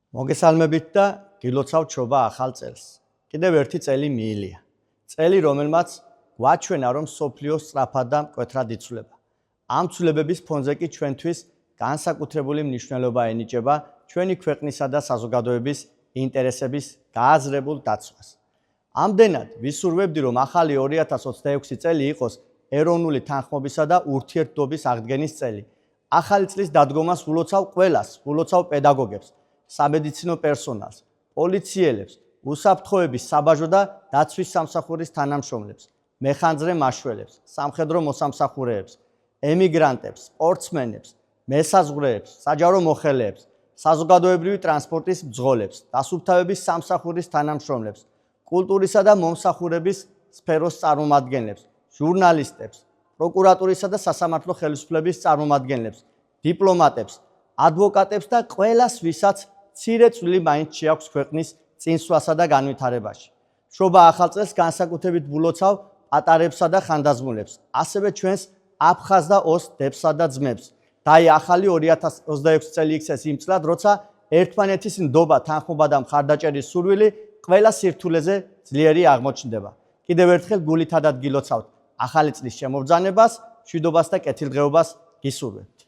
მოგესალმებით და გილოცავ ჩობა ახალ წელს. კიდევ ერთი წელი მიილია. წელი, რომელმაც გვაჩვენა, რომ სოფლიო სწრაფად და მკვეთრად იცვლება. ამ ცვლილებების ფონზე კი ჩვენთვის განსაკუთრებული მნიშვნელობა ენიჭება ჩვენი ქვეყნისა და საზოგადოების ინტერესების გააზრებულ დაცვას. ამდენად ვისურვებდი, რომ ახალი 2026 წელი იყოს ეროვნული თანხმობისა და ურთიერთობის აღდგენის წელი. ახალი წლის დადგომას ულოცავ ყველას, ულოცავ პედაგოგებს, სამედიცინო პერსონალს, პოლიციელებს, უსაფრთხოების საბაჟო და დაცვის სამსახურის თანამშრომლებს, მეხანძრე მაშველებს, სამხედრო მოსამსახურეებს, ემიგრანტებს, სპორტსმენებს, მესაზღვრეებს, საჯარო მოხელეებს, საზოგადოებრივი ტრანსპორტის მძღოლებს, დასუფთავების სამსახურის თანამშრომლებს, კულტურისა და მომსახურების სფეროს წარმომადგენლებს, ჟურნალისტებს, პროკურატურისა და სასამართლო ხელისუფლების წარმომადგენლებს, დიპლომატებს, ადვოკატებს და ყველას, ვისაც მცირე წვლილი მაინც შეაქვს ქვეყნის წინსვლასა და განვითარებაში. შობა ახალ წელს განსაკუთრებით ვილოცავ პატარებსა და ხანდაზმულებს, ასევე ჩვენს აფხაზ და ოს დებსა და ძმებს. და აი ახალი 2026 წელი იქცეს იმ წლად, როცა ერთმანეთის ნდობა, თანხმობა და მხარდაჭერის სურვილი ყველა სირთულეზე ძლიერი აღმოჩნდება. კიდევ ერთხელ გულითადად გილოცავთ ახალი წლის შემობრძანებას, მშვიდობას და კეთილდღეობას გისურვებთ.